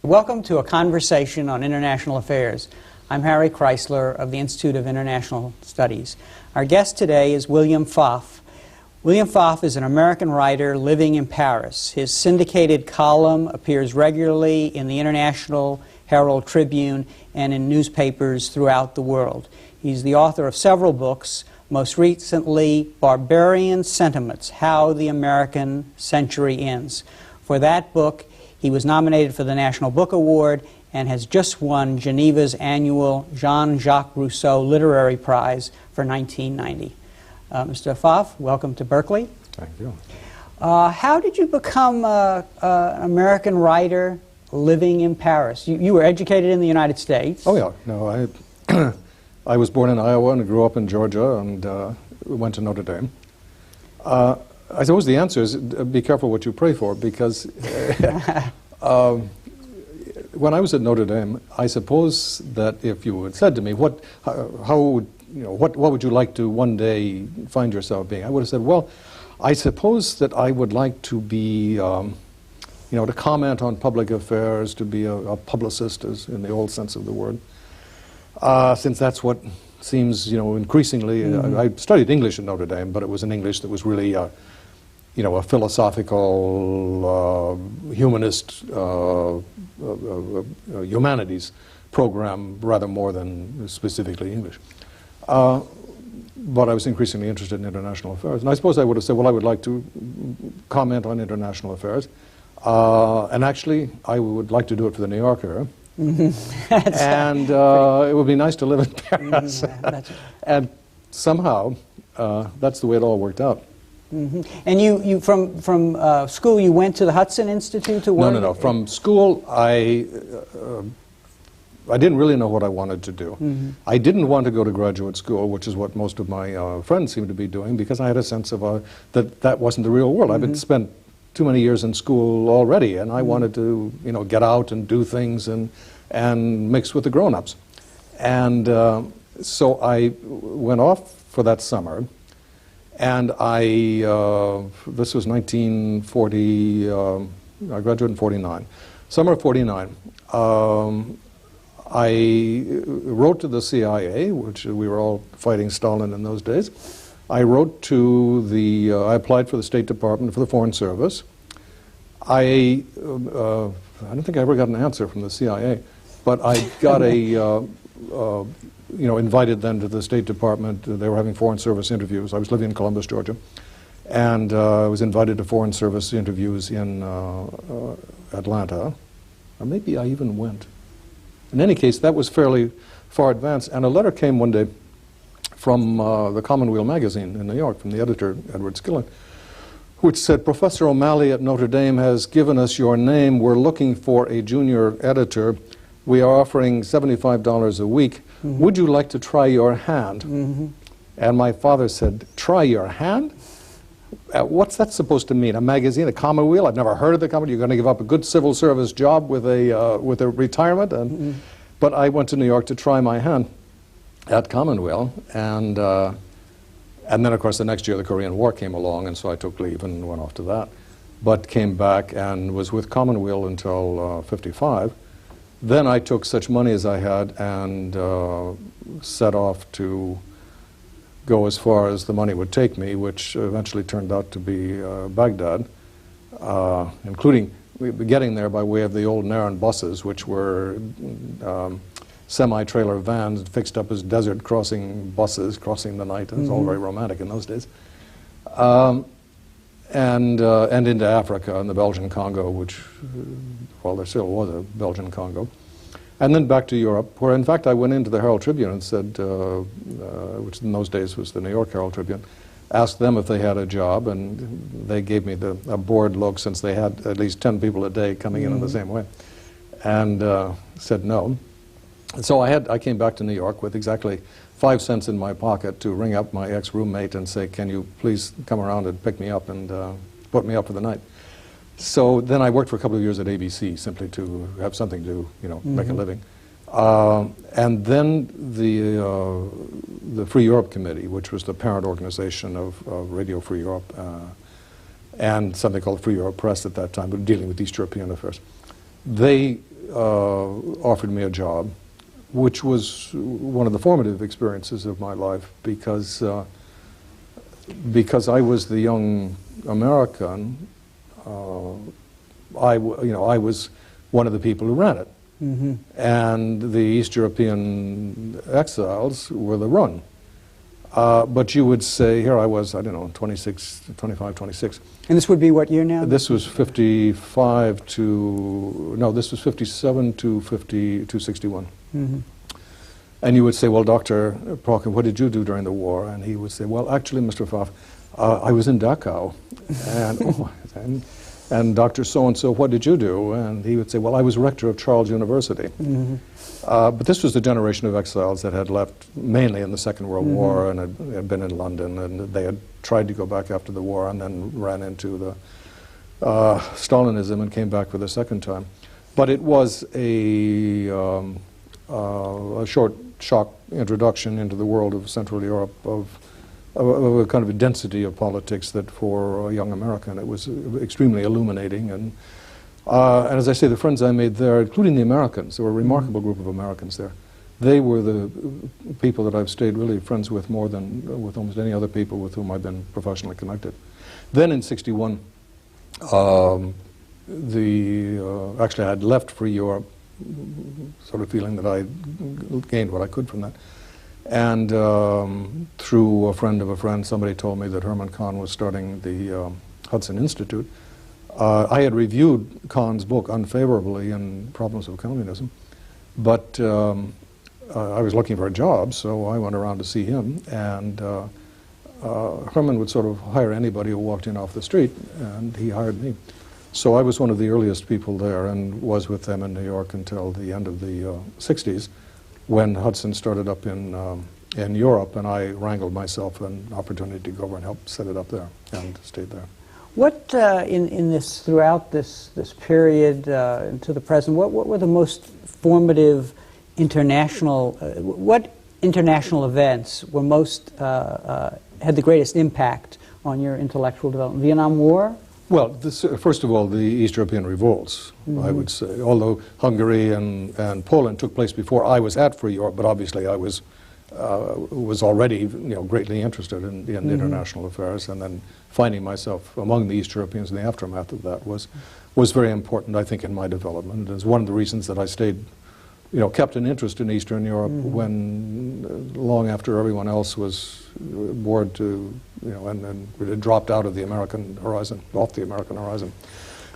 Welcome to a conversation on international affairs. I'm Harry Kreisler of the Institute of International Studies. Our guest today is William Pfaff. William Pfaff is an American writer living in Paris. His syndicated column appears regularly in the International Herald Tribune and in newspapers throughout the world. He's the author of several books, most recently Barbarian Sentiments, How the American Century Ends. For that book, he was nominated for the National Book Award and has just won Geneva's annual Jean-Jacques Rousseau Literary Prize for 1990. Mr. Pfaff, welcome to Berkeley. Thank you. How did you become an American writer living in Paris? You were educated in the United States. Oh, yeah. No, I was born in Iowa and grew up in Georgia and went to Notre Dame. I suppose the answer is be careful what you pray for, because when I was at Notre Dame, I suppose that if you had said to me, what would you like to one day find yourself being? I would have said, well, I suppose that I would like to be, to comment on public affairs, to be a publicist, as in the old sense of the word, since that's what seems, increasingly. I studied English at Notre Dame, but it was an English that was really, a philosophical, humanist, humanities program rather more than specifically English. But I was increasingly interested in international affairs. And I suppose I would have said, well, I would like to comment on international affairs. And actually, I would like to do it for the New Yorker. And it would be nice to live in Paris. And somehow, that's the way it all worked out. And you from school, you went to the Hudson Institute to work? No. From school, I didn't really know what I wanted to do. I didn't want to go to graduate school, which is what most of my friends seemed to be doing, because I had a sense of that wasn't the real world. I've spent too many years in school already, and I wanted to, get out and do things and mix with the grown-ups. And so I went off for that summer. And this was 1940, I graduated in 49. Summer of 49, I wrote to the CIA, which we were all fighting Stalin in those days. I wrote to I applied for the State Department, for the Foreign Service. I don't think I ever got an answer from the CIA, but I got invited then to the State Department. They were having Foreign Service interviews. I was living in Columbus, Georgia. And I was invited to Foreign Service interviews in Atlanta. Or maybe I even went. In any case, that was fairly far advanced. And a letter came one day from the Commonweal magazine in New York, from the editor, Edward Skillen, which said, Professor O'Malley at Notre Dame has given us your name. We're looking for a junior editor. We are offering $75 a week. Would you like to try your hand? And my father said, try your hand? What's that supposed to mean? A magazine, a Commonweal? I've never heard of the Commonweal. You're going to give up a good civil service job with a retirement? And, but I went to New York to try my hand at Commonweal. And then, of course, the next year the Korean War came along, and so I took leave and went off to that. But came back and was with Commonweal until 55. Then I took such money as I had and set off to go as far as the money would take me, which eventually turned out to be Baghdad, including getting there by way of the old Naran buses, which were semi-trailer vans fixed up as desert crossing buses, crossing the night. It was all very romantic in those days. And into Africa and the Belgian Congo, which, well, there still was a Belgian Congo. And then back to Europe, where in fact I went into the Herald Tribune and said, which in those days was the New York Herald Tribune, asked them if they had a job, and they gave me a bored look, since they had at least 10 people a day coming in the same way, and said no. So I came back to New York with exactly 5 cents in my pocket to ring up my ex-roommate and say, can you please come around and pick me up and put me up for the night. So then I worked for a couple of years at ABC, simply to have something to, make a living. And then the Free Europe Committee, which was the parent organization of Radio Free Europe, and something called Free Europe Press at that time, but dealing with East European affairs. They offered me a job, which was one of the formative experiences of my life, because I was the young American. I was one of the people who ran it, and the East European exiles were the run. But you would say, here I was, I don't know, 25, 26. And this would be what year now? This was 55 to, no, this was 57 to 61. And you would say, well, Dr. Parker, what did you do during the war? And he would say, well, actually, Mr. Pfaff, I was in Dachau. And Dr. So-and-so, what did you do? And he would say, well, I was rector of Charles University. But this was the generation of exiles that had left mainly in the Second World War and had been in London, and they had tried to go back after the war and then ran into the Stalinism and came back for the second time. But it was a short shock introduction into the world of Central Europe, of a kind of a density of politics that for a young American it was extremely illuminating. And as I say, the friends I made there, including the Americans, there were a remarkable group of Americans there. They were the people that I've stayed really friends with more than with almost any other people with whom I've been professionally connected. Then in '61, actually I had left for Europe, sort of feeling that I gained what I could from that. And through a friend of a friend, somebody told me that Herman Kahn was starting the Hudson Institute. I had reviewed Kahn's book unfavorably in Problems of Communism, but I was looking for a job, so I went around to see him, and Herman would sort of hire anybody who walked in off the street, and he hired me. So I was one of the earliest people there and was with them in New York until the end of the 60s, when Hudson started up in Europe, and I wrangled myself an opportunity to go over and help set it up there, and stayed there. What in this, throughout this period to the present, what were the most formative international, what international events were most, had the greatest impact on your intellectual development? Vietnam War? Well, first of all, the East European revolts, I would say. Although Hungary and Poland took place before I was at Free Europe, but obviously I was already, greatly interested in international affairs, and then finding myself among the East Europeans in the aftermath of that was very important, I think, in my development. It's one of the reasons that I stayed, kept an interest in Eastern Europe when long after everyone else was bored to, and it dropped out of the American horizon, off the American horizon,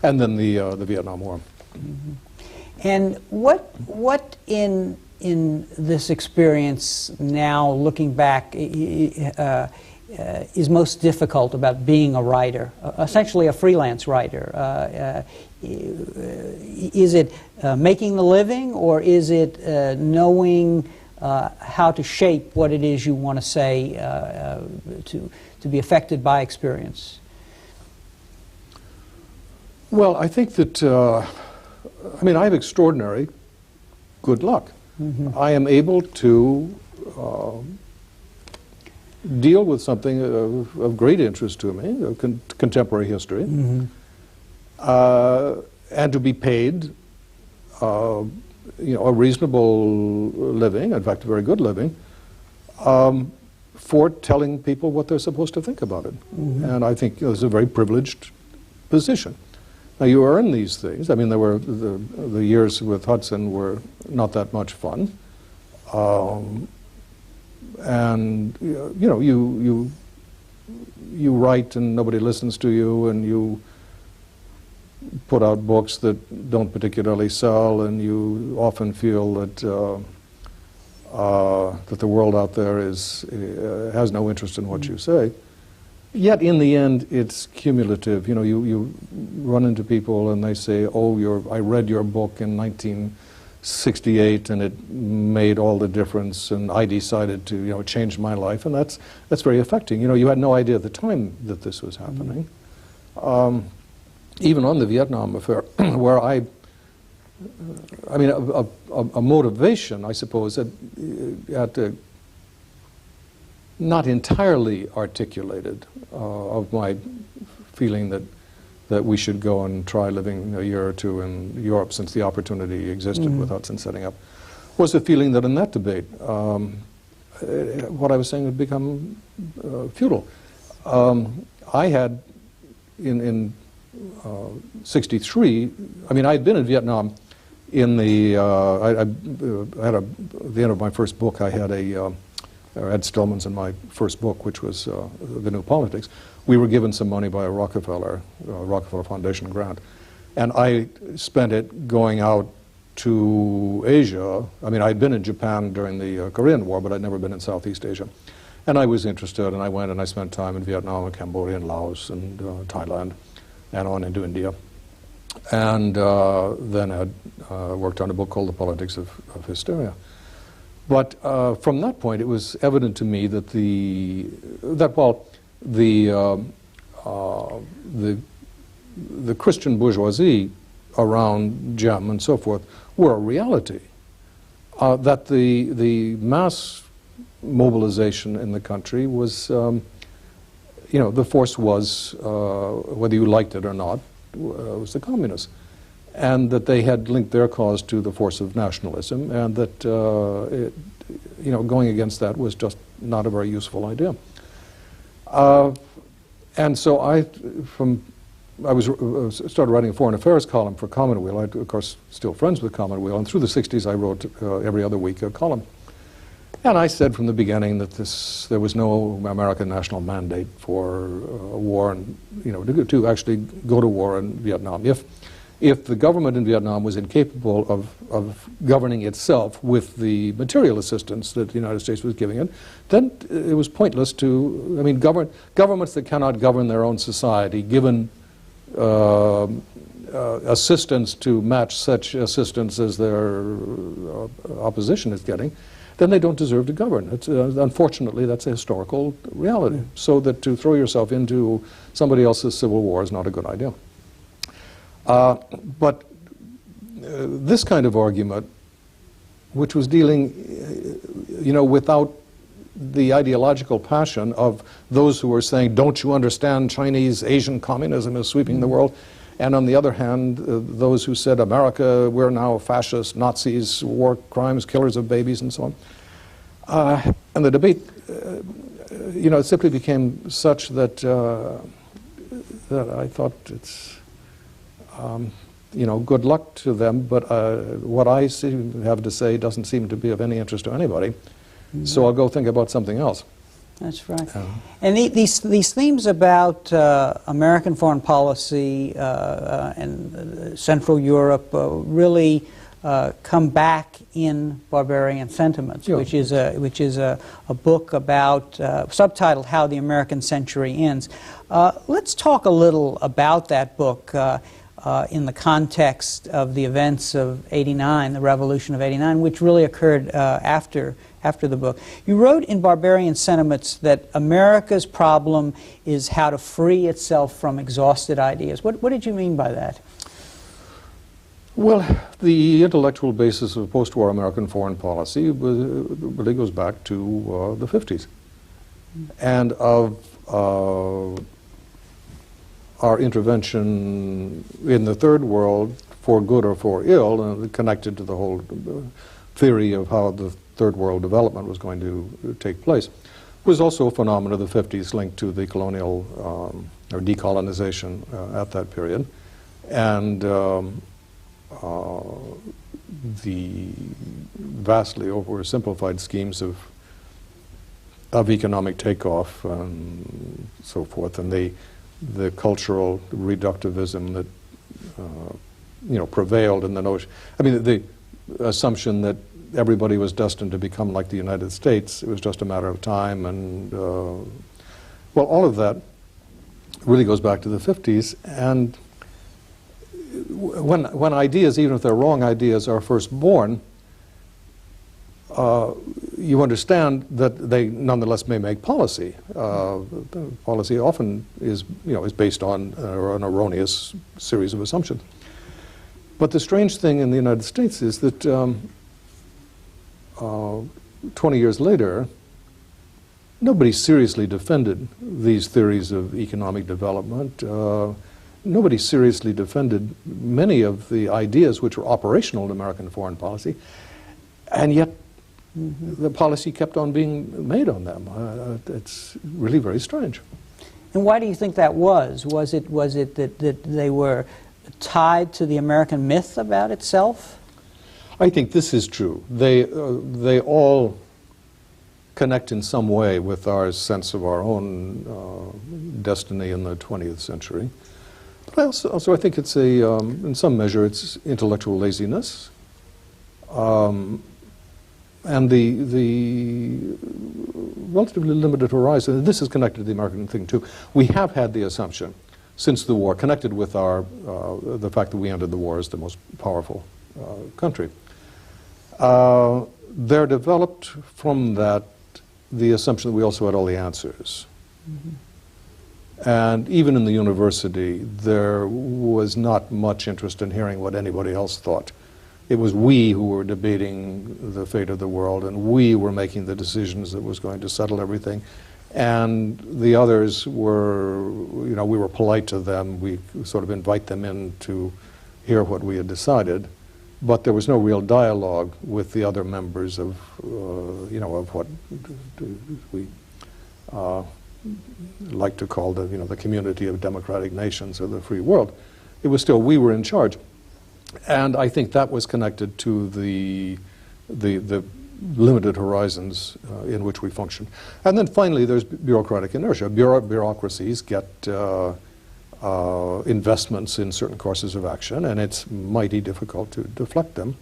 and then the Vietnam War. And what in this experience now, looking back, is most difficult about being a writer, essentially a freelance writer? Is it making the living, or is it knowing how to shape what it is you want to say to be affected by experience? Well, I think that, I have extraordinary good luck. I am able to deal with something of great interest to me, contemporary history, and to be paid a reasonable living, in fact a very good living, for telling people what they're supposed to think about it. And I think it's a very privileged position. Now, you earn these things. There were the years with Hudson were not that much fun, and you write and nobody listens to you, and you put out books that don't particularly sell, and you often feel that that the world out there has no interest in what you say. Yet in the end, it's cumulative. You run into people and they say, "Oh, I read your book in 1968, and it made all the difference, and I decided to, change my life," and that's very affecting. You had no idea at the time that this was happening. Even on the Vietnam affair, where a motivation, I suppose, not entirely articulated, of my feeling that that we should go and try living a year or two in Europe since the opportunity existed with Hudson setting up, was the feeling that in that debate, what I was saying had become futile. I had, in '63, I mean, I had been in Vietnam in the, at the end of my first book, I had Ed Stillman's in my first book, which was The New Politics. We were given some money by a Rockefeller Foundation grant. And I spent it going out to Asia. I mean, I'd been in Japan during the Korean War, but I'd never been in Southeast Asia. And I was interested, and I went and I spent time in Vietnam and Cambodia and Laos and Thailand and on into India. And then had worked on a book called The Politics of Hysteria. But from that point, it was evident to me that the Christian bourgeoisie around Gem and so forth were a reality. That the mass mobilization in the country was, the force was, whether you liked it or not, was the communists. And that they had linked their cause to the force of nationalism, and that going against that was just not a very useful idea. And so I started writing a foreign affairs column for Commonweal. I, of course, still friends with Commonweal, and through the '60s I wrote every other week a column. And I said from the beginning that there was no American national mandate for a war, and to actually go to war in Vietnam. If the government in Vietnam was incapable of governing itself with the material assistance that the United States was giving it, then it was pointless to, I mean, governments that cannot govern their own society, given assistance to match such assistance as their opposition is getting, then they don't deserve to govern. Unfortunately, that's a historical reality. So that to throw yourself into somebody else's civil war is not a good idea. But this kind of argument, which was dealing, without the ideological passion of those who were saying, don't you understand Chinese, Asian communism is sweeping the world, and on the other hand, those who said, America, we're now fascists, Nazis, war crimes, killers of babies, and so on. And the debate, it simply became such that, that I thought it's, good luck to them, but what I have to say doesn't seem to be of any interest to anybody. So I'll go think about something else. That's right. And these themes about American foreign policy and Central Europe really come back in Barbarian Sentiments, which is a book about subtitled "How the American Century Ends." Let's talk a little about that book. In the context of the events of '89, the revolution of '89, which really occurred after the book. You wrote in Barbarian Sentiments that America's problem is how to free itself from exhausted ideas. What did you mean by that? Well, the intellectual basis of post-war American foreign policy really goes back to the 50s. And of our intervention in the third world, for good or for ill, connected to the whole theory of how the third world development was going to take place, was also a phenomenon of the 50s linked to the colonial or decolonization at that period. And the vastly oversimplified schemes of economic takeoff and so forth, and the cultural reductivism that prevailed in the notion. I mean, the assumption that everybody was destined to become like the United States. It was just a matter of time, and well, all of that really goes back to the 50s. And when ideas, even if they're wrong ideas, are first born, you understand that they nonetheless may make policy. Policy often is based on an erroneous series of assumptions. But the strange thing in the United States is that 20 years later, nobody seriously defended these theories of economic development. nobody seriously defended many of the ideas which were operational in American foreign policy, and yet the policy kept on being made on them. It's really very strange. And why do you think that was? Was it that they were tied to the American myth about itself? I think this is true. They all connect in some way with our sense of our own destiny in the 20th century. But also I think it's in some measure, it's intellectual laziness. And the relatively limited horizon. This is connected to the American thing too. We have had the assumption since the war, connected with the fact that we ended the war as the most powerful country. There developed from that the assumption that we also had all the answers. And even in the university, there was not much interest in hearing what anybody else thought. It was we who were debating the fate of the world, and we were making the decisions that was going to settle everything. And the others were, we were polite to them. We sort of invite them in to hear what we had decided. But there was no real dialogue with the other members of, of what we like to call the community of democratic nations or the free world. It was still we were in charge. And I think that was connected to the limited horizons in which we function. And then finally, there's bureaucratic inertia. Bureaucracies get investments in certain courses of action, and it's mighty difficult to deflect them.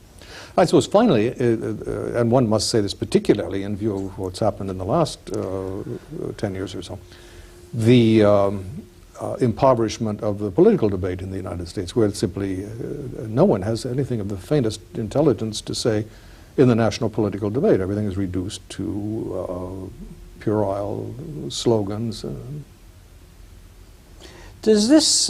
I suppose finally, and one must say this particularly in view of what's happened in the last 10 years or so, the impoverishment of the political debate in the United States, where it's simply no one has anything of the faintest intelligence to say in the national political debate. Everything is reduced to puerile slogans. Does this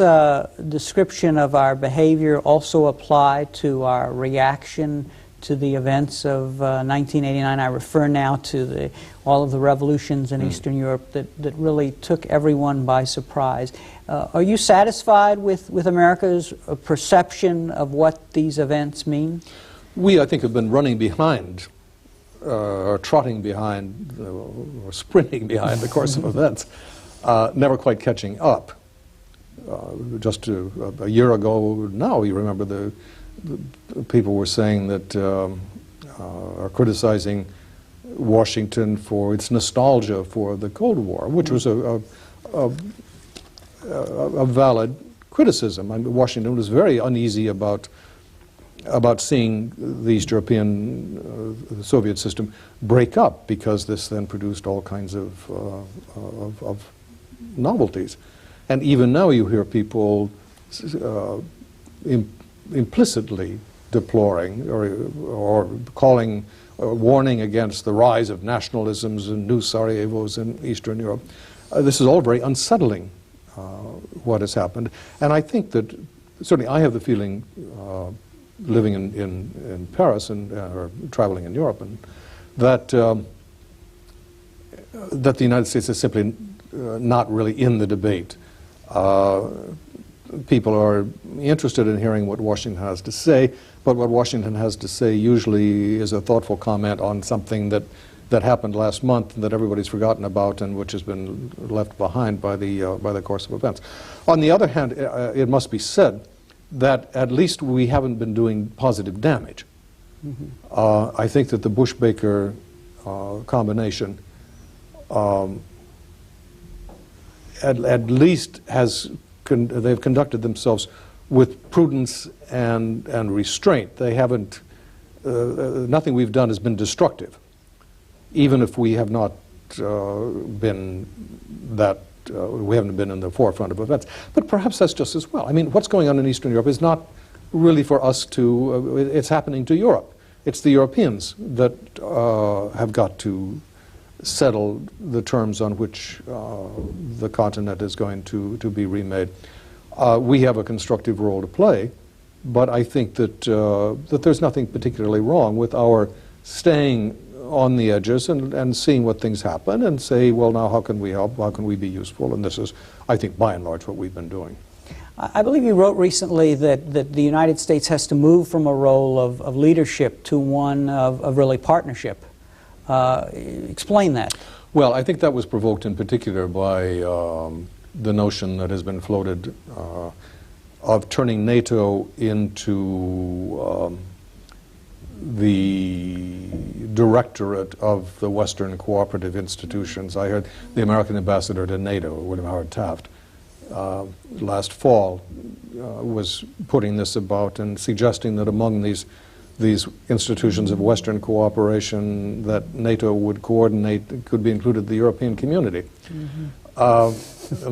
description of our behavior also apply to our reaction to the events of 1989? I refer now to all of the revolutions in Eastern Europe that really took everyone by surprise. Are you satisfied with America's perception of what these events mean? We, I think, have been running behind, or trotting behind, or sprinting behind the course of events, never quite catching up. Just a year ago now, you remember the people were saying that, are criticizing Washington for its nostalgia for the Cold War, which was a valid criticism. I mean, Washington was very uneasy about seeing the East European Soviet system break up, because this then produced all kinds of novelties. And even now you hear people implicitly deploring or calling, warning against the rise of nationalisms and new Sarajevos in Eastern Europe. This is all very unsettling, what has happened. And I think that, certainly I have the feeling, living in Paris or traveling in Europe, and that the United States is simply not really in the debate. People are interested in hearing what Washington has to say, but what Washington has to say usually is a thoughtful comment on something that happened last month and that everybody's forgotten about, and which has been left behind by the course of events. On the other hand, it must be said that at least we haven't been doing positive damage. I think that the Bush-Baker combination at least they've conducted themselves with prudence and restraint. They haven't, nothing we've done has been destructive, even if we have not been we haven't been in the forefront of events. But perhaps that's just as well. I mean, what's going on in Eastern Europe is not really for us to, it's happening to Europe. It's the Europeans that have got to settle the terms on which the continent is going to be remade. We have a constructive role to play, but I think that that there's nothing particularly wrong with our staying on the edges and seeing what things happen and say, well, now how can we help? How can we be useful? And this is, I think, by and large, what we've been doing. I believe you wrote recently that the United States has to move from a role of leadership to one of really partnership. Explain that. Well, I think that was provoked in particular by the notion that has been floated of turning NATO into the directorate of the Western cooperative institutions. I heard the American ambassador to NATO, William Howard Taft, last fall was putting this about and suggesting that among these institutions of Western cooperation that NATO would coordinate could be included the European community. Mm-hmm.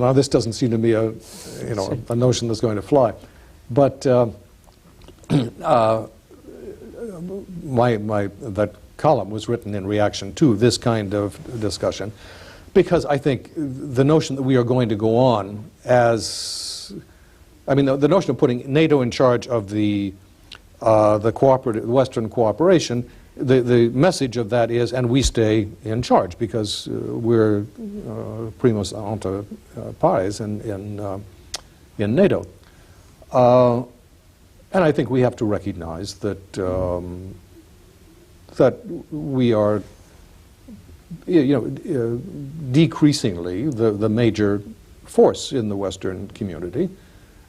Now this doesn't seem to me a notion that's going to fly, but that column was written in reaction to this kind of discussion, because I think the notion that we are going to go on as, I mean, the notion of putting NATO in charge of the cooperative Western cooperation, the message of that is, and we stay in charge because we're primus inter pares in NATO. And I think we have to recognize that that we are, decreasingly the major force in the Western community,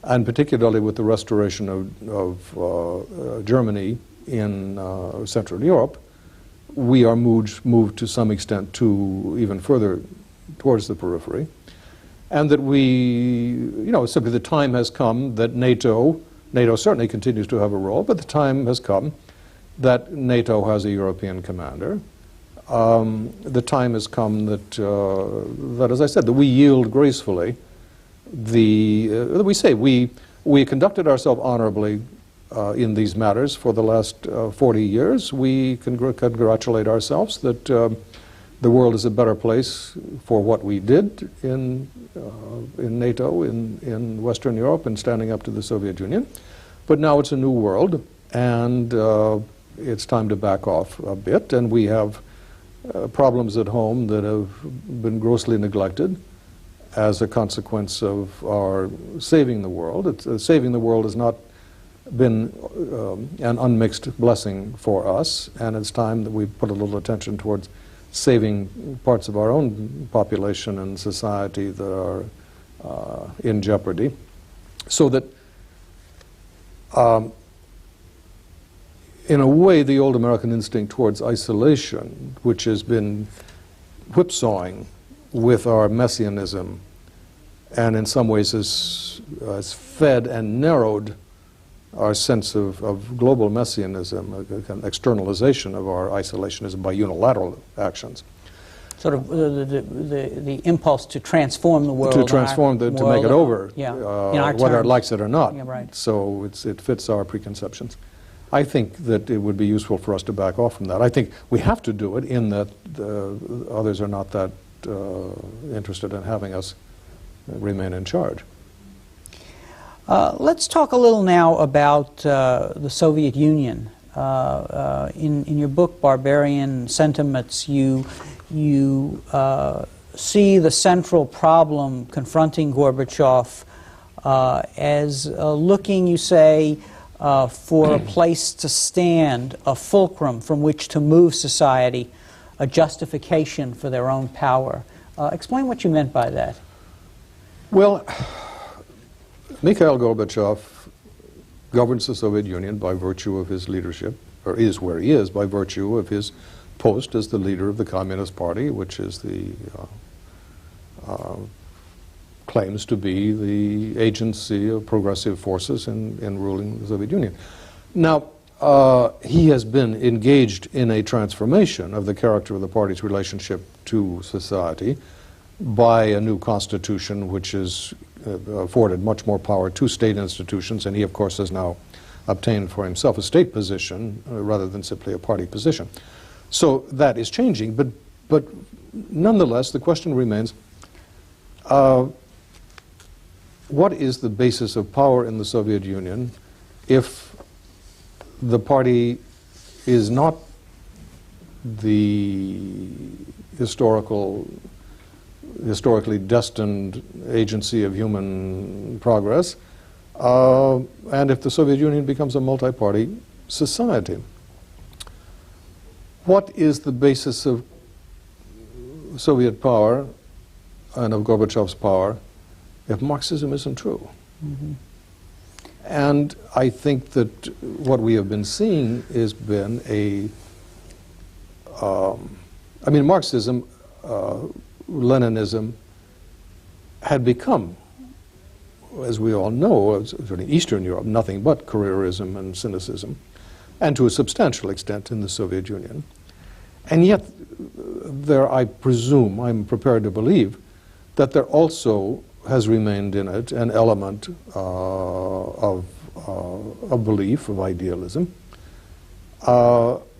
and particularly with the restoration of Germany in Central Europe, we are moved to some extent to even further towards the periphery, and that we, simply the time has come that NATO certainly continues to have a role, but the time has come that NATO has a European commander. The time has come that, as I said, that we yield gracefully. That we say we conducted ourselves honorably in these matters for the last 40 years. We congratulate ourselves that the world is a better place for what we did in NATO, in Western Europe, and standing up to the Soviet Union. But now it's a new world, and it's time to back off a bit, and we have problems at home that have been grossly neglected as a consequence of our saving the world. Saving the world has not been an unmixed blessing for us, and it's time that we put a little attention towards saving parts of our own population and society that are in jeopardy, so that in a way, the old American instinct towards isolation, which has been whipsawing with our messianism, and in some ways has fed and narrowed our sense of global messianism, an externalization of our isolationism by unilateral actions. Sort of the impulse to transform the world. To transform, to make it over, whether it likes it or not. Yeah, right. So it fits our preconceptions. I think that it would be useful for us to back off from that. I think we have to do it in that others are not that interested in having us remain in charge. Let's talk a little now about the Soviet Union. In your book, Barbarian Sentiments, you see the central problem confronting Gorbachev as looking, you say, for a place to stand, a fulcrum from which to move society, a justification for their own power. Explain what you meant by that. Well, Mikhail Gorbachev governs the Soviet Union by virtue of his leadership, or is where he is by virtue of his post as the leader of the Communist Party, which is the claims to be the agency of progressive forces in ruling the Soviet Union. Now, he has been engaged in a transformation of the character of the party's relationship to society by a new constitution which has afforded much more power to state institutions, and he, of course, has now obtained for himself a state position rather than simply a party position. So that is changing, but nonetheless, the question remains, what is the basis of power in the Soviet Union if the party is not the historically destined agency of human progress, and if the Soviet Union becomes a multi-party society. What is the basis of Soviet power and of Gorbachev's power if Marxism isn't true? Mm-hmm. And I think that what we have been seeing has been I mean, Marxism, Leninism had become, as we all know, in Eastern Europe, nothing but careerism and cynicism, and to a substantial extent in the Soviet Union. And yet, there, I presume, I'm prepared to believe, that there also has remained in it an element of belief, of idealism.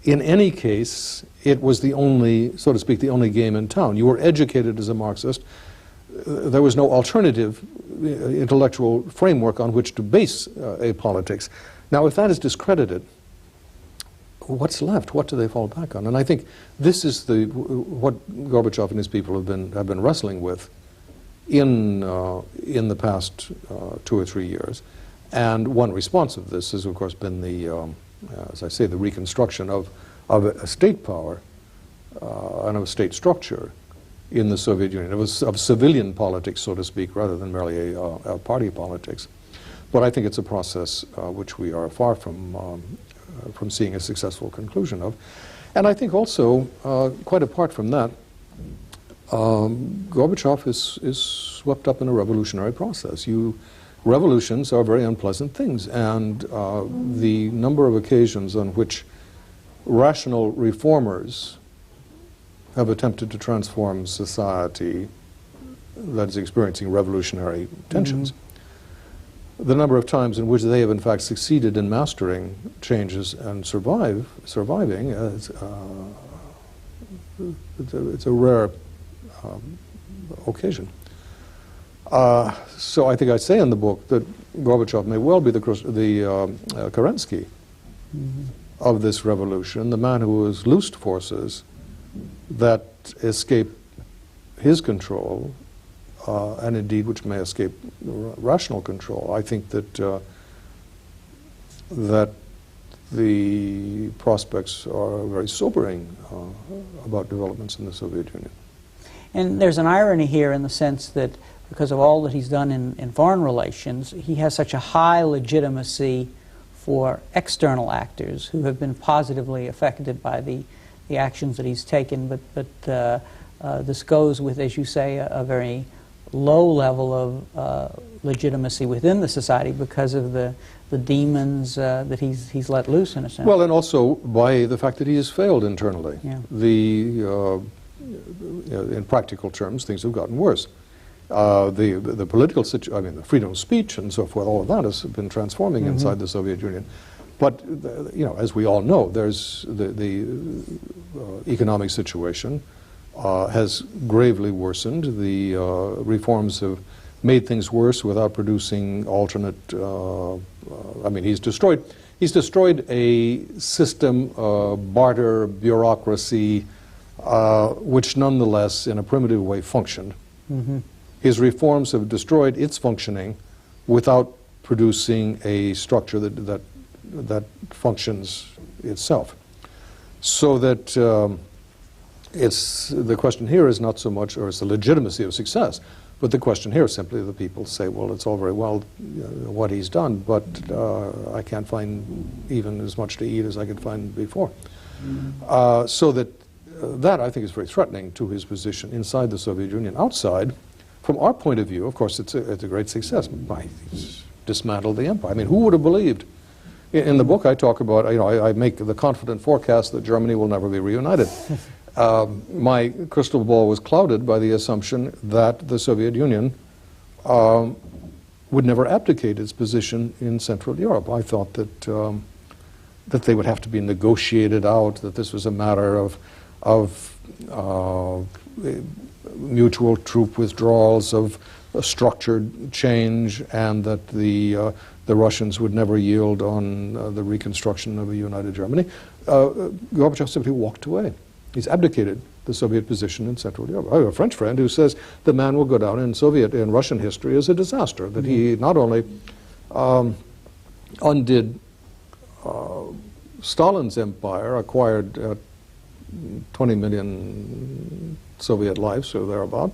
In any case, it was the only, so to speak, the only game in town. You were educated as a Marxist. There was no alternative intellectual framework on which to base a politics. Now, if that is discredited, what's left? What do they fall back on? And I think this is what Gorbachev and his people have been wrestling with in the past 2 or 3 years. And one response of this has, of course, been the, as I say, the reconstruction of a state power and of a state structure in the Soviet Union. It was of civilian politics, so to speak, rather than merely a party politics. But I think it's a process which we are far from seeing a successful conclusion of. And I think also, quite apart from that, Gorbachev is swept up in a revolutionary process. Revolutions are very unpleasant things, and the number of occasions on which rational reformers have attempted to transform society that is experiencing revolutionary tensions, the number of times in which they have in fact succeeded in mastering changes and surviving, it's a rare occasion. So I think I say in the book that Gorbachev may well be the Kerensky of this revolution, the man who has loosed forces that escape his control, and indeed which may escape rational control. I think that that the prospects are very sobering about developments in the Soviet Union. And there's an irony here in the sense that because of all that he's done in foreign relations, he has such a high legitimacy for external actors who have been positively affected by the actions that he's taken, but this goes with, as you say, a very low level of legitimacy within the society because of the demons that he's let loose, in a sense. Well, and also by the fact that he has failed internally. Yeah. In practical terms, things have gotten worse. The political situation, I mean, the freedom of speech and so forth, all of that has been transforming inside the Soviet Union. But, as we all know, there's the economic situation has gravely worsened. The reforms have made things worse without producing alternate, I mean, he's destroyed a system, barter, bureaucracy, which nonetheless, in a primitive way, functioned. His reforms have destroyed its functioning without producing a structure that functions itself. So that the question here is not so much, or it's the legitimacy of success, but the question here is simply the people say, well, it's all very well what he's done, but I can't find even as much to eat as I could find before. So that I think is very threatening to his position inside the Soviet Union. Outside, from our point of view, of course, it's a great success. He's dismantled the empire. I mean, who would have believed? In the book, I talk about, I make the confident forecast that Germany will never be reunited. My crystal ball was clouded by the assumption that the Soviet Union would never abdicate its position in Central Europe. I thought that they would have to be negotiated out, that this was a matter of mutual troop withdrawals, of a structured change, and that the Russians would never yield on the reconstruction of a united Germany. Gorbachev simply walked away. He's abdicated the Soviet position in Central Europe. I have a French friend who says the man will go down in Russian history as a disaster, that he not only undid Stalin's empire, acquired 20 million Soviet lives or thereabout.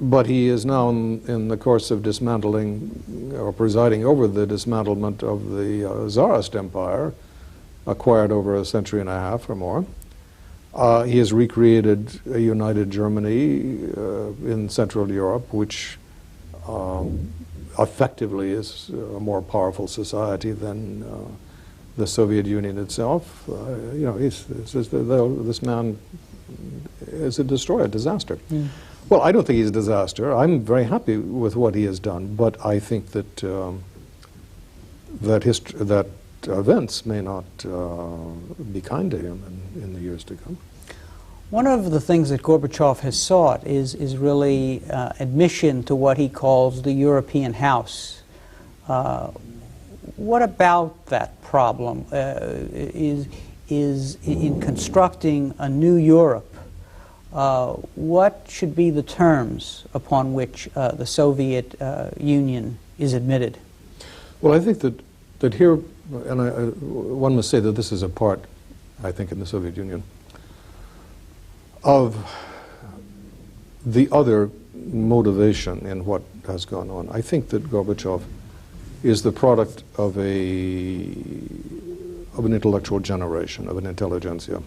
But he is now in the course of dismantling or presiding over the dismantlement of the Tsarist empire, acquired over a century and a half or more. He has recreated a united Germany in Central Europe, which effectively is a more powerful society than the Soviet Union itself. You know, this man is a destroyer, a disaster. Mm. Well, I don't think he's a disaster. I'm very happy with what he has done, but I think that that events may not be kind to him in the years to come. One of the things that Gorbachev has sought is really admission to what he calls the European house. What about that problem is in constructing a new Europe? What should be the terms upon which the Soviet Union is admitted? Well, I think that here, and one must say that this is a part, I think, in the Soviet Union, of the other motivation in what has gone on. I think that Gorbachev is the product of an intellectual generation, of an intelligentsia,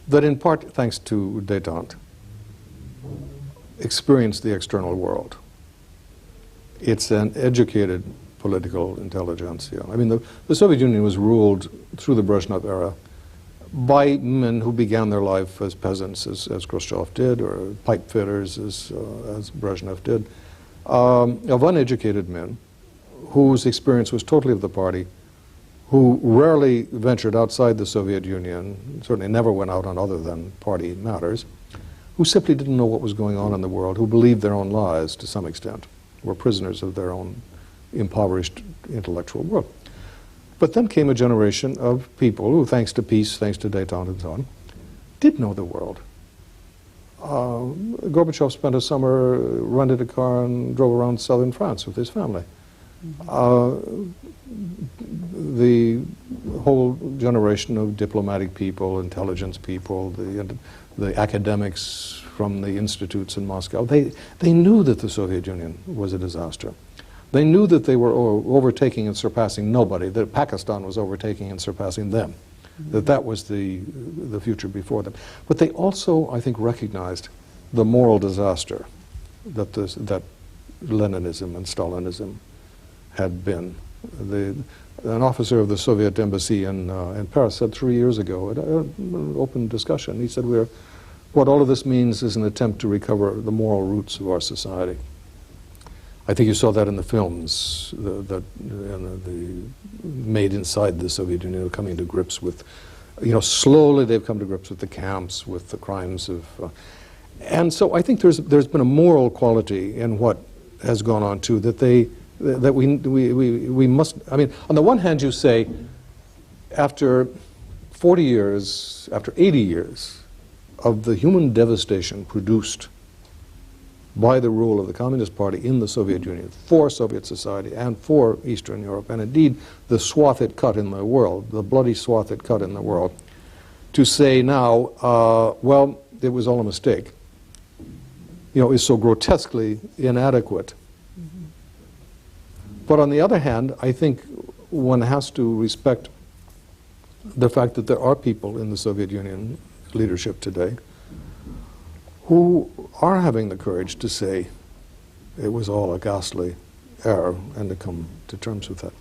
that in part, thanks to détente, experienced the external world. It's an educated political intelligentsia. I mean, the Soviet Union was ruled through the Brezhnev era by men who began their life as peasants, as Khrushchev did, or pipe fitters, as Brezhnev did, of uneducated men whose experience was totally of the party, who rarely ventured outside the Soviet Union, certainly never went out on other than party matters, who simply didn't know what was going on in the world, who believed their own lies to some extent, were prisoners of their own impoverished intellectual world. But then came a generation of people who, thanks to peace, thanks to détente and so on, did know the world. Gorbachev spent a summer, rented a car and drove around southern France with his family. The whole generation of diplomatic people, intelligence people, the academics from the institutes in Moscow, they knew that the Soviet Union was a disaster. They knew that they were overtaking and surpassing nobody, that Pakistan was overtaking and surpassing them, that was the future before them. But they also, I think, recognized the moral disaster that Leninism and Stalinism had been. An officer of the Soviet embassy in Paris said 3 years ago at an open discussion, he said, what all of this means is an attempt to recover the moral roots of our society. I think you saw that in the films that made inside the Soviet Union, coming to grips with, slowly they've come to grips with the camps, with the crimes of, and so I think there's been a moral quality in what has gone on too, that we must, I mean, on the one hand you say, after 40 years, after 80 years of the human devastation produced by the rule of the Communist Party in the Soviet Union for Soviet society and for Eastern Europe, and indeed the swath it cut in the world, the bloody swath it cut in the world, to say now, well, it was all a mistake, is so grotesquely inadequate. Mm-hmm. But on the other hand, I think one has to respect the fact that there are people in the Soviet Union leadership today who are having the courage to say it was all a ghastly error and to come to terms with that.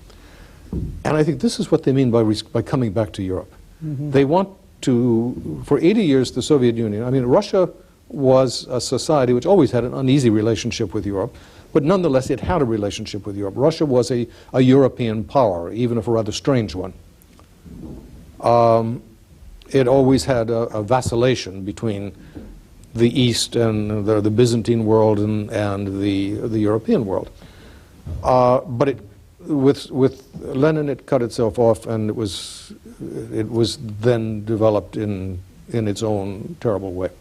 And I think this is what they mean by coming back to Europe. Mm-hmm. They want to, for 80 years, the Soviet Union, I mean, Russia was a society which always had an uneasy relationship with Europe, but nonetheless it had a relationship with Europe. Russia was a European power, even if a rather strange one. It always had a vacillation between the East and the Byzantine world and the European world. But with Lenin, it cut itself off, and it was then developed in its own terrible way.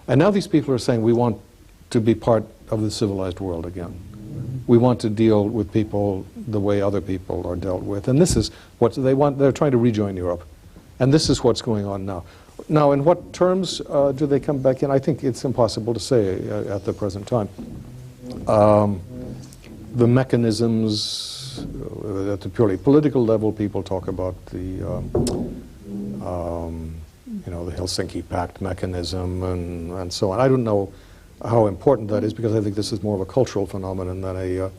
And now these people are saying we want to be part of the civilized world again. We want to deal with people the way other people are dealt with. And this is what they want. They're trying to rejoin Europe. And this is what's going on now. Now, in what terms do they come back in? I think it's impossible to say at the present time. The mechanisms at the purely political level, people talk about the Helsinki Pact mechanism and so on. I don't know how important that is, because I think this is more of a cultural phenomenon than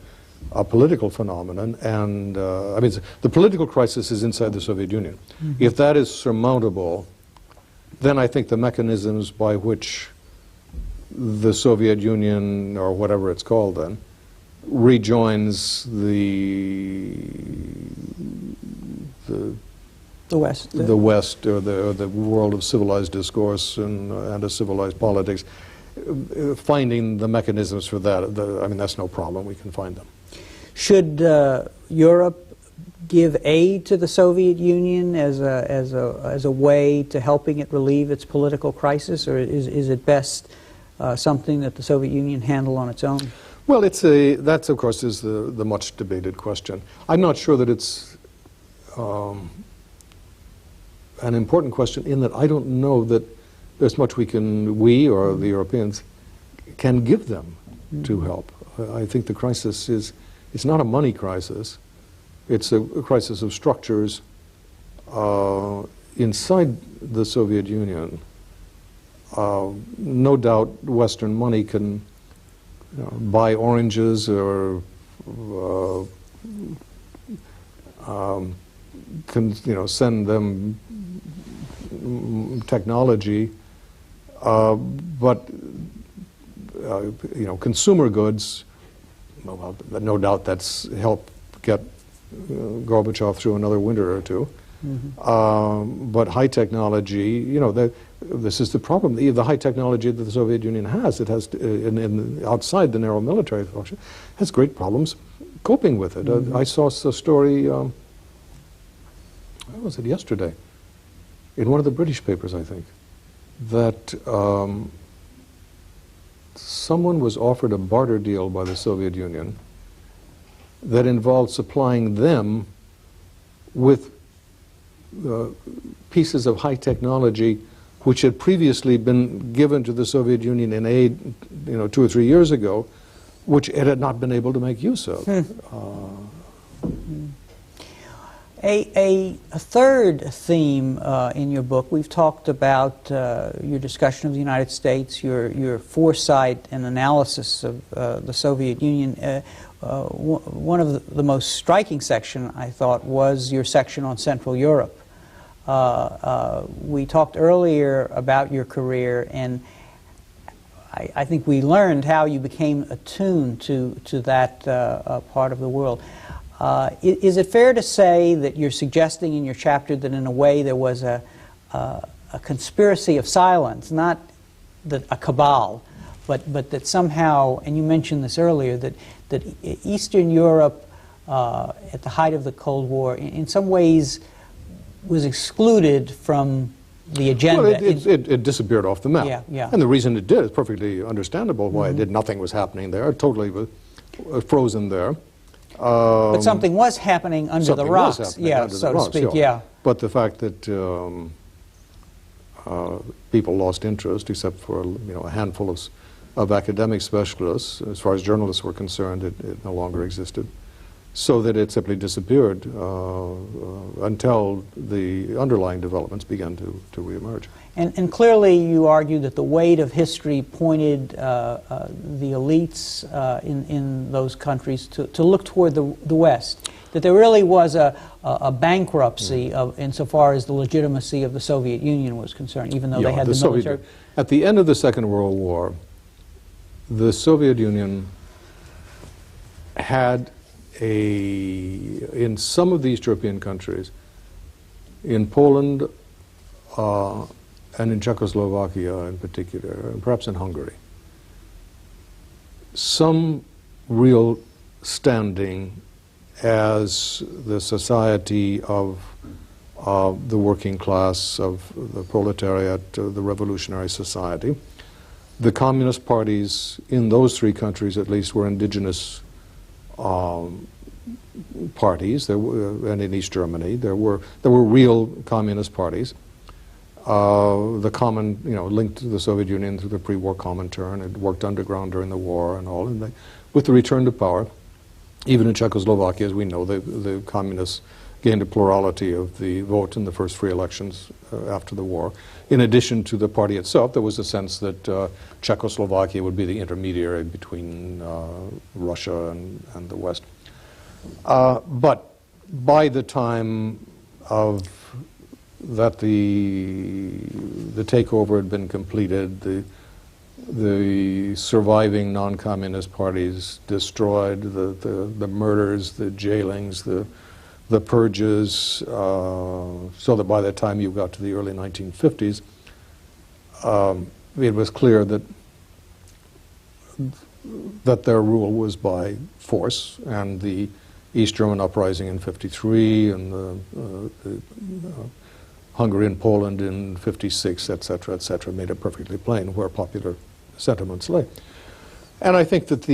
a political phenomenon. And I mean, the political crisis is inside the Soviet Union. Mm-hmm. If that is surmountable, then I think the mechanisms by which the Soviet Union, or whatever it's called then, rejoins the West, the West, or the world of civilized discourse and a civilized politics, finding the mechanisms for that, I mean, that's no problem. We can find them. Should Europe give aid to the Soviet Union as a way to helping it relieve its political crisis, or is it best something that the Soviet Union handle on its own? Well, that of course is the much debated question. I'm not sure that it's an important question, in that I don't know that there's much we or the Europeans can give them to help. I think the crisis it's not a money crisis. It's a crisis of structures inside the Soviet Union. No doubt Western money can buy oranges or can send them technology, but consumer goods, well, no doubt that's helped get Gorbachev through another winter or two. Mm-hmm. But high technology, this is the problem. The high technology that the Soviet Union has, it has outside the narrow military function, has great problems coping with it. Mm-hmm. I saw a story, what was it, yesterday, in one of the British papers, I think, that someone was offered a barter deal by the Soviet Union that involved supplying them with pieces of high technology which had previously been given to the Soviet Union in aid, 2 or 3 years ago, which it had not been able to make use of. A third theme in your book, we've talked about your discussion of the United States, your foresight and analysis of the Soviet Union. One of the most striking section, I thought, was your section on Central Europe. We talked earlier about your career, and I think we learned how you became attuned to that part of the world. Is it fair to say that you're suggesting in your chapter that in a way there was a conspiracy of silence, not a cabal, but that somehow, and you mentioned this earlier, that Eastern Europe at the height of the Cold War in some ways was excluded from the agenda? Well, it disappeared off the map. Yeah, yeah. And the reason it did is perfectly understandable why it did. Nothing was happening there. It totally was frozen there. But something was happening under the rocks, yeah, so to speak, yeah. But the fact that people lost interest, except for a handful of academic specialists, as far as journalists were concerned, it no longer existed. So that it simply disappeared until the underlying developments began to reemerge. And clearly you argue that the weight of history pointed the elites in those countries to look toward the West, that there really was a bankruptcy insofar as the legitimacy of the Soviet Union was concerned, even though they had the military. At the end of the Second World War, the Soviet Union had in some of the East European countries, in Poland and in Czechoslovakia in particular, and perhaps in Hungary, some real standing as the society of the working class, of the proletariat, the revolutionary society. The communist parties in those three countries, at least, were indigenous parties. And in East Germany, there were real communist parties. The common, linked to the Soviet Union through the pre-war Comintern. It worked underground during the war and all. And with the return to power, even in Czechoslovakia, as we know, the communists gained a plurality of the vote in the first free elections after the war. In addition to the party itself, there was a sense that Czechoslovakia would be the intermediary between Russia and the West. But by the time that the takeover had been completed, the surviving non-communist parties destroyed, the murders, the jailings, the purges, so that by the time you got to the early 1950s, it was clear that their rule was by force, and the East German uprising in '53 and the Hungary and Poland in '56, etc., made it perfectly plain where popular sentiments lay. And I think that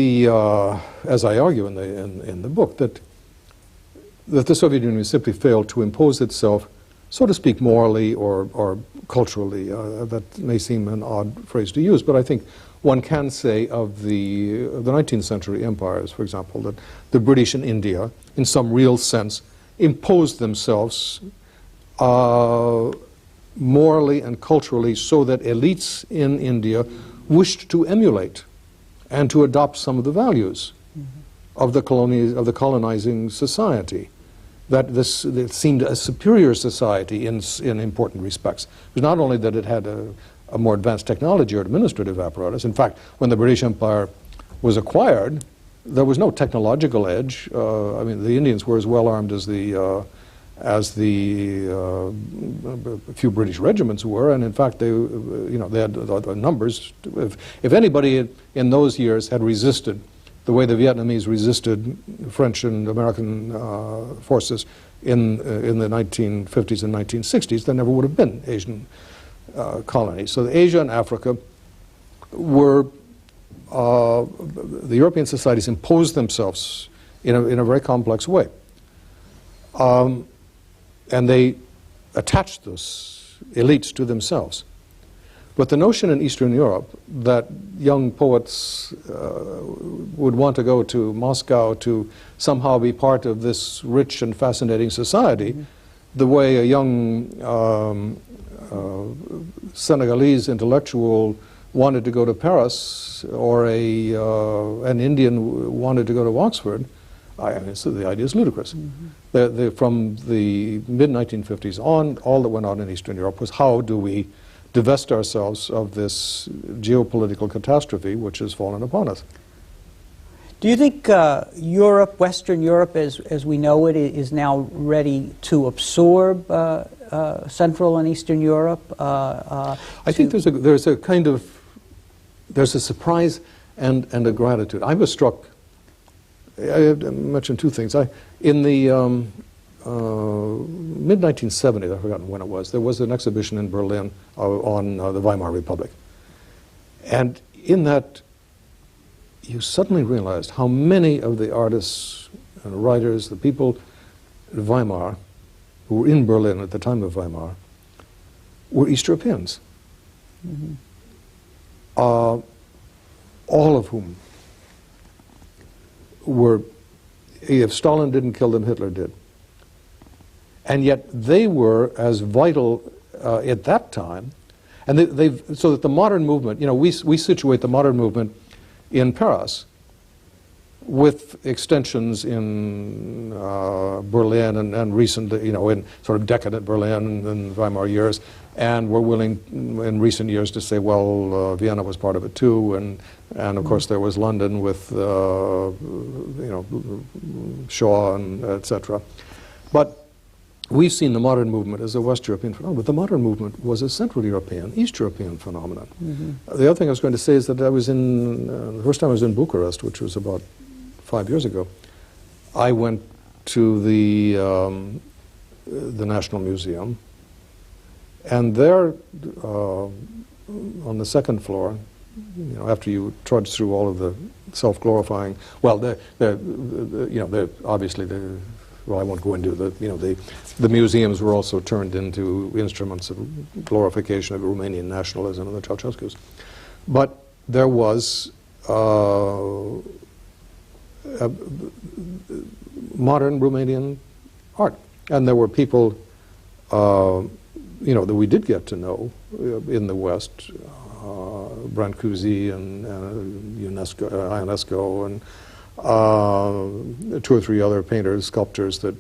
as I argue in the book, that the Soviet Union simply failed to impose itself, so to speak, morally or culturally. That may seem an odd phrase to use, but I think one can say of the 19th century empires, for example, that the British in India, in some real sense, imposed themselves morally and culturally so that elites in India wished to emulate and to adopt some of the values of the colonizing society. That it seemed a superior society in important respects. It was not only that it had a more advanced technology or administrative apparatus. In fact, when the British Empire was acquired, there was no technological edge. I mean, the Indians were as well armed as the few British regiments were, and in fact, they had the numbers. If anybody in those years had resisted the way the Vietnamese resisted French and American forces in the 1950s and 1960s, there never would have been Asian colonies. So Asia and Africa were, the European societies imposed themselves in a very complex way. And they attached those elites to themselves. But the notion in Eastern Europe that young poets would want to go to Moscow to somehow be part of this rich and fascinating society, the way a young Senegalese intellectual wanted to go to Paris, or an Indian wanted to go to Oxford, so the idea is ludicrous. From the mid-1950s on, all that went on in Eastern Europe was how do we divest ourselves of this geopolitical catastrophe which has fallen upon us. Do you think Europe, Western Europe, as we know it, is now ready to absorb Central and Eastern Europe? I think there's a surprise and a gratitude. I was struck. I mentioned two things. In the mid-1970s, I've forgotten when it was, there was an exhibition in Berlin on the Weimar Republic. And in that, you suddenly realized how many of the artists and writers, the people in Weimar, who were in Berlin at the time of Weimar, were East Europeans. All of whom were, if Stalin didn't kill them, Hitler did. And yet they were as vital at that time, and so that the modern movement, we situate the modern movement in Paris with extensions in Berlin and recent, in sort of decadent Berlin and Weimar years, and we're willing in recent years to say, well, Vienna was part of it too, and of course there was London with Shaw and etc. But we've seen the modern movement as a West European phenomenon, but the modern movement was a Central European, East European phenomenon. The other thing I was going to say is that I was the first time I was in Bucharest, which was about 5 years ago, I went to the National Museum, and there on the second floor after you trudge through all of the self-glorifying, well, obviously well, I won't go into the museums were also turned into instruments of glorification of Romanian nationalism and the Ceausescu's. But there was modern Romanian art, and there were people, that we did get to know in the West, Brancusi and Ionesco and two or three other painters, sculptors that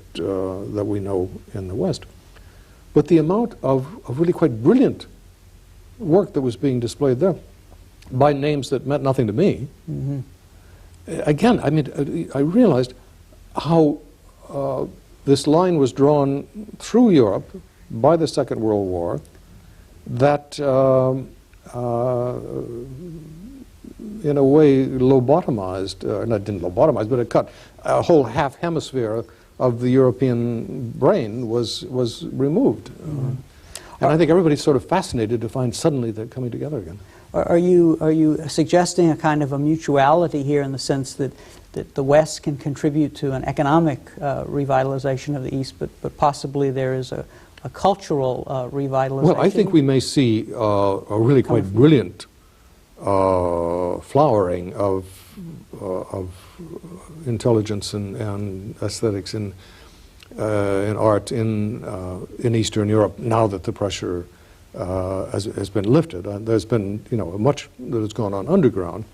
we know in the West. But the amount of really quite brilliant work that was being displayed there by names that meant nothing to me, again, I mean, I realized how this line was drawn through Europe by the Second World War that in a way lobotomized, not didn't lobotomize, but it cut a whole half hemisphere of the European brain was removed. And I think everybody's sort of fascinated to find suddenly they're coming together again. Are you suggesting a kind of a mutuality here in the sense that the West can contribute to an economic revitalization of the East, but possibly there is a cultural revitalization? Well, I think we may see a really quite brilliant flowering of intelligence and aesthetics in art in Eastern Europe now that the pressure has been lifted. There's been much that has gone on underground,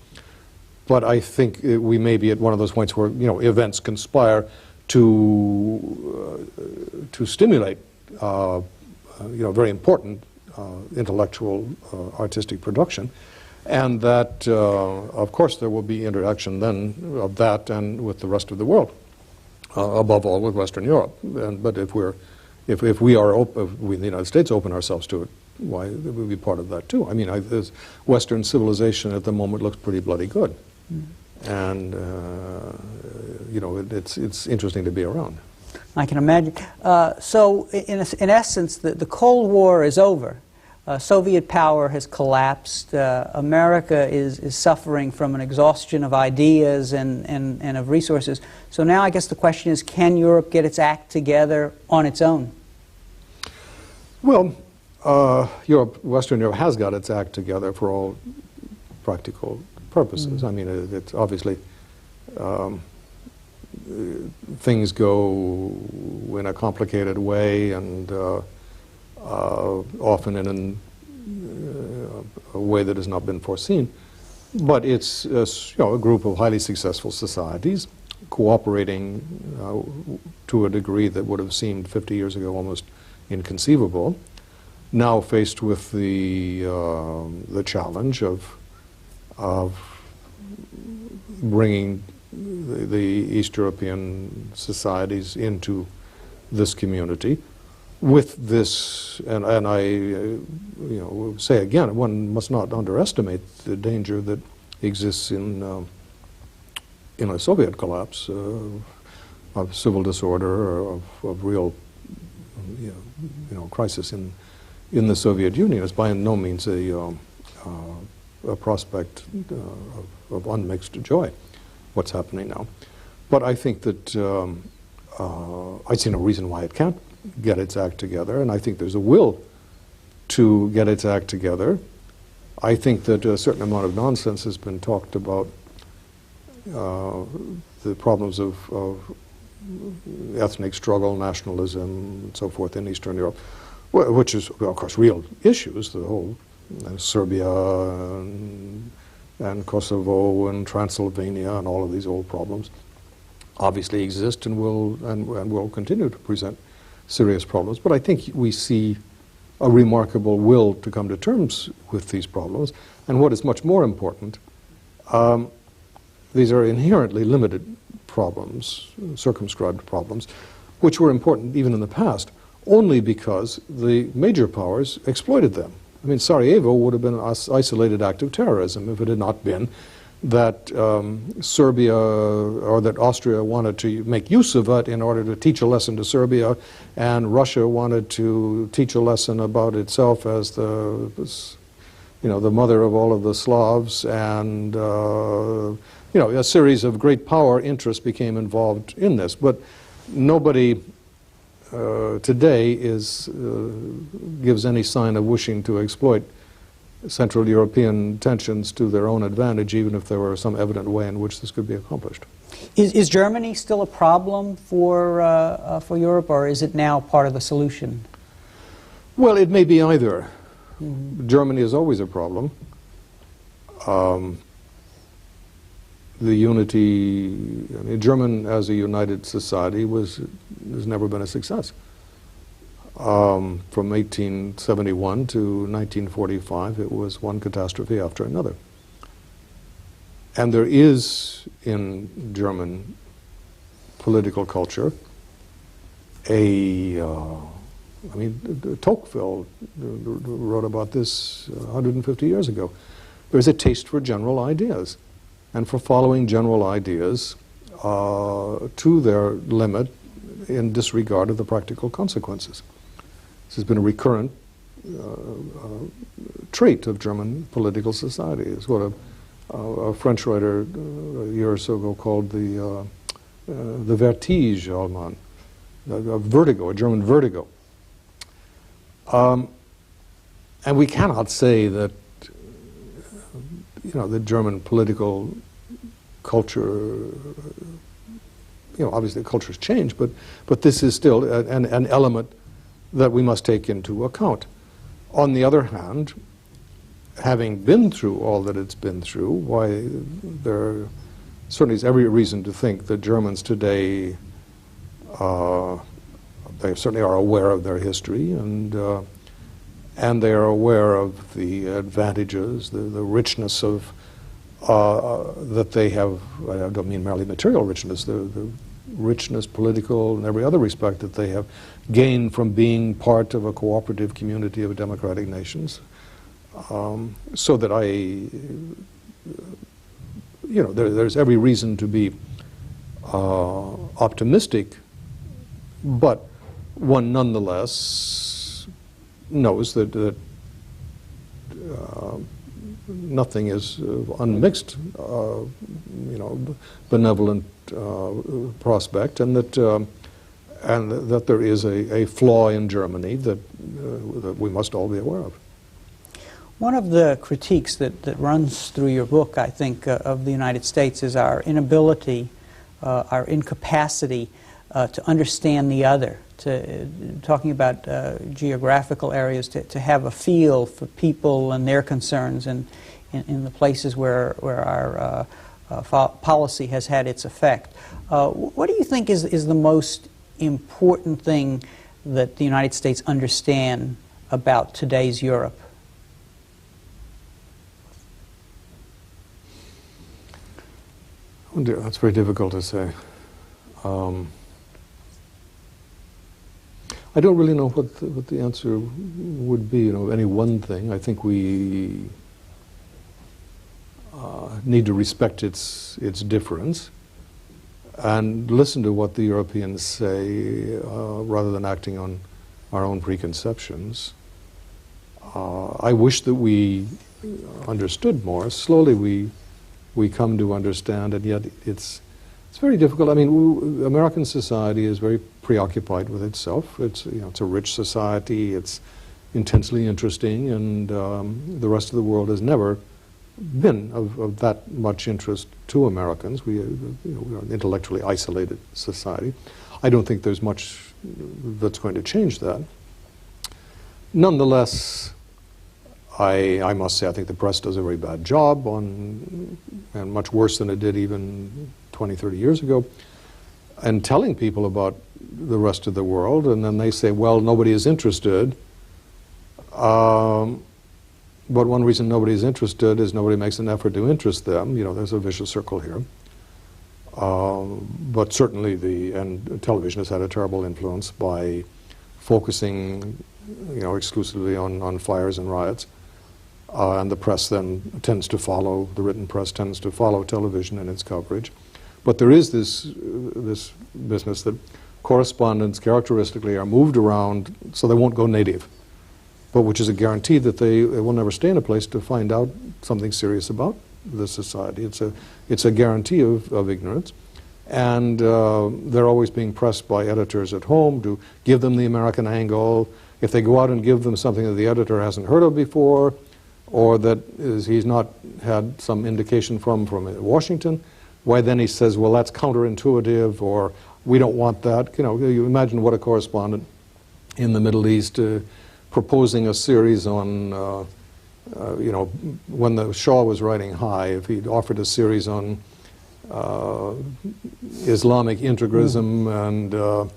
but I think we may be at one of those points where events conspire to stimulate very important intellectual artistic production. And that, of course, there will be interaction then of that and with the rest of the world, above all with Western Europe. But if we are we, the United States, open ourselves to it, why, it would be part of that too. I mean, this Western civilization at the moment looks pretty bloody good, and it's interesting to be around. I can imagine. So, in essence, the Cold War is over. Soviet power has collapsed. America is suffering from an exhaustion of ideas and of resources. So now I guess the question is, can Europe get its act together on its own? Well, Western Europe has got its act together for all practical purposes. I mean, it's obviously things go in a complicated way and often in a way that has not been foreseen. But it's a group of highly successful societies cooperating to a degree that would have seemed 50 years ago almost inconceivable. Now faced with the challenge of bringing the East European societies into this community. With this, and I say again, one must not underestimate the danger that exists in a Soviet collapse of civil disorder or of real crisis in the Soviet Union. It's by no means a prospect of unmixed joy, what's happening now. But I think that I see no reason why it can't get its act together, and I think there's a will to get its act together. I think that a certain amount of nonsense has been talked about the problems of ethnic struggle, nationalism, and so forth in Eastern Europe, which is, of course, real issues. The whole Serbia and Kosovo and Transylvania and all of these old problems obviously exist and will continue to present serious problems. But I think we see a remarkable will to come to terms with these problems. And what is much more important, these are inherently limited problems, circumscribed problems, which were important even in the past, only because the major powers exploited them. I mean, Sarajevo would have been an isolated act of terrorism if it had not been that Serbia or that Austria wanted to make use of it in order to teach a lesson to Serbia, and Russia wanted to teach a lesson about itself as the the mother of all of the Slavs, and a series of great power interests became involved in this. But nobody today gives any sign of wishing to exploit Central European tensions to their own advantage, even if there were some evident way in which this could be accomplished. Is Germany still a problem for Europe, or is it now part of the solution? Well, it may be either. Germany is always a problem. The unity, German as a united society has never been a success. From 1871 to 1945, it was one catastrophe after another. And there is in German political culture Tocqueville wrote about this 150 years ago. There's a taste for general ideas and for following general ideas to their limit in disregard of the practical consequences. This has been a recurrent trait of German political society. It's what a French writer a year or so ago called the vertige allemand, a vertigo, a German vertigo. And we cannot say that the German political culture, obviously the culture's changed, but this is still an element that we must take into account. On the other hand, having been through all that it's been through, why there certainly is every reason to think that Germans today, they certainly are aware of their history, and they are aware of the advantages, the richness of that they have. I don't mean merely material richness, the richness, political and every other respect, that they have gained from being part of a cooperative community of democratic nations. So that there's every reason to be optimistic, but one nonetheless knows that nothing is unmixed, benevolent prospect, and that there is a flaw in Germany that we must all be aware of. One of the critiques that runs through your book, I think, of the United States is our inability, our incapacity to understand the other, talking about geographical areas, to have a feel for people and their concerns in the places where our policy has had its effect. What do you think is the most important thing that the United States understand about today's Europe? Oh dear, that's very difficult to say. I don't really know what the answer would be. Any one thing. I think we need to respect its difference and listen to what the Europeans say rather than acting on our own preconceptions. I wish that we understood more. Slowly we come to understand, and yet it's very difficult. I mean, American society is very preoccupied with itself. It's a rich society. It's intensely interesting, and the rest of the world has never been of that much interest to Americans. We are an intellectually isolated society. I don't think there's much that's going to change that. Nonetheless, I must say I think the press does a very bad job and much worse than it did even 20, 30 years ago, and telling people about the rest of the world, and then they say, well, nobody is interested. But one reason nobody is interested is nobody makes an effort to interest them. There's a vicious circle here. But certainly and television has had a terrible influence by focusing, exclusively on fires and riots. And the press then tends to follow, the written press tends to follow television in its coverage. But there is this business that correspondents characteristically are moved around so they won't go native. but which is a guarantee that they will never stay in a place to find out something serious about the society. It's a guarantee of ignorance. And they're always being pressed by editors at home to give them the American angle. If they go out and give them something that the editor hasn't heard of before, or that he's not had some indication from Washington, why then he says, well, that's counterintuitive, or we don't want that. You know, you imagine what a correspondent in the Middle East proposing a series on, you know, when the Shah was riding high, if he'd offered a series on Islamic integrism and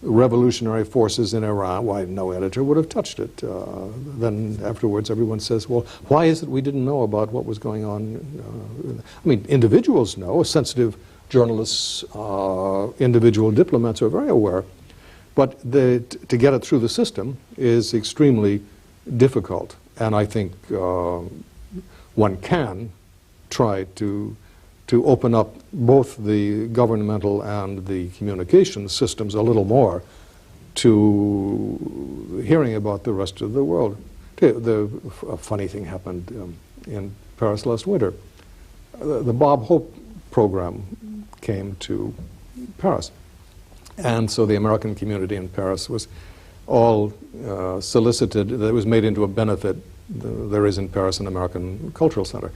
revolutionary forces in Iran, why no editor would have touched it. Then afterwards everyone says, well, why is it we didn't know about what was going on? I mean, individuals know, sensitive journalists, individual diplomats are very aware, but to get it through the system is extremely difficult. And I think one can try to open up both the governmental and the communication systems a little more to hearing about the rest of the world. A funny thing happened in Paris last winter. The Bob Hope program came to Paris. And so the American community in Paris was all solicited. It was made into a benefit. There is in Paris an American Cultural Center,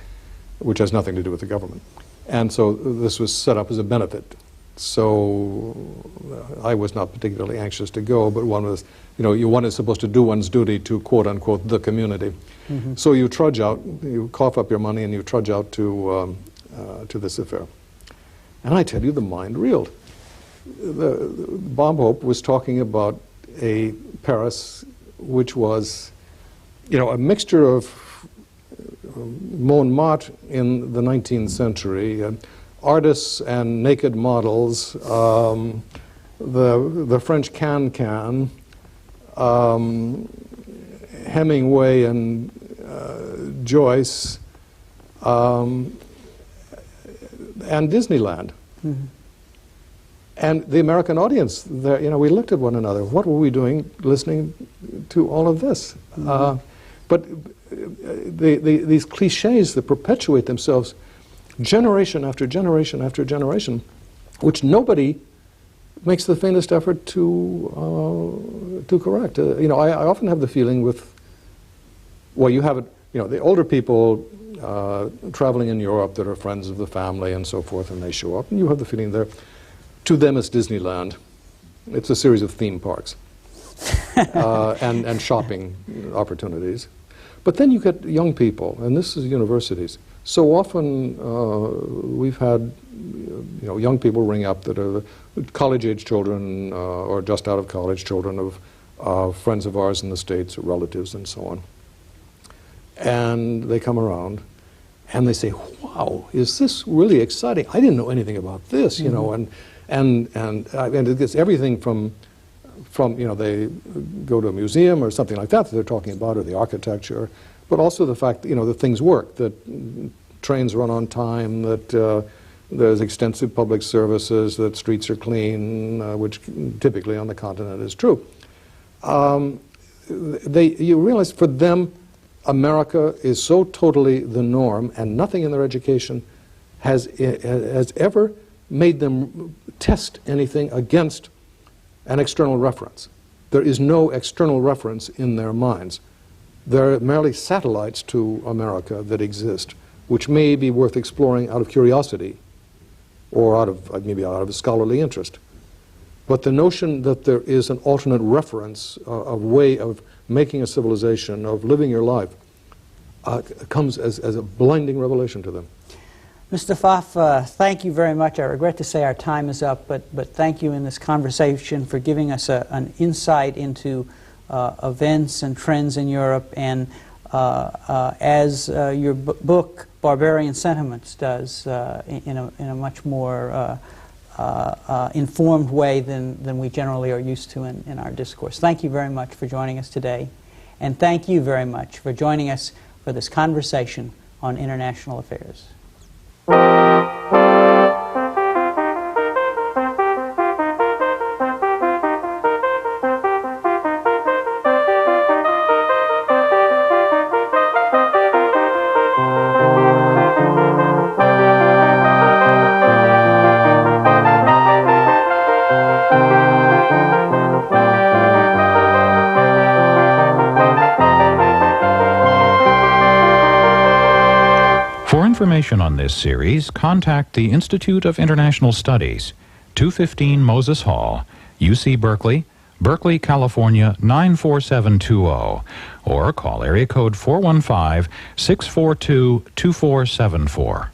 which has nothing to do with the government. And so this was set up as a benefit. So I was not particularly anxious to go, but one was, you know, one is supposed to do one's duty to, quote unquote, the community. Mm-hmm. So you trudge out, you cough up your money, and you trudge out to this affair. And I tell you, the mind reeled. Bob Hope was talking about a Paris which was, you know, a mixture of Montmartre in the 19th century, artists and naked models, the French can-can, Hemingway and Joyce, and Disneyland. Mm-hmm. And the American audience, you know, we looked at one another. What were we doing listening to all of this? Mm-hmm. But these cliches that perpetuate themselves generation after generation after generation, which nobody makes the faintest effort to correct. You know, I often have the feeling with, well, you have it, you know, the older people traveling in Europe that are friends of the family and so forth, and they show up, and you have the feeling there, to them it's Disneyland. It's a series of theme parks and shopping opportunities. But then you get young people, and this is universities. So often we've had, you know, young people ring up that are college-age children or just out of college children of friends of ours in the States, or relatives, and so on. And they come around, and they say, "Wow, is this really exciting? I didn't know anything about this," you know, and it gets everything from you know, they go to a museum or something like that they're talking about, or the architecture, but also the fact that, you know, that things work, that trains run on time, that there's extensive public services, that streets are clean, which typically on the continent is true. You realize for them, America is so totally the norm, and nothing in their education has ever made them test anything against an external reference. There is no external reference in their minds. There are merely satellites to America that exist, which may be worth exploring out of curiosity or maybe out of a scholarly interest. But the notion that there is an alternate reference, a way of making a civilization, of living your life, comes as a blinding revelation to them. Mr. Pfaff, thank you very much. I regret to say our time is up, but thank you in this conversation for giving us an insight into events and trends in Europe, and as your book, Barbarian Sentiments, does in a much more informed way than we generally are used to in our discourse. Thank you very much for joining us today, and thank you very much for joining us for this conversation on international affairs. information on this series, contact the Institute of International Studies, 215 Moses Hall, UC Berkeley, Berkeley, California 94720, or call area code 415-642-2474.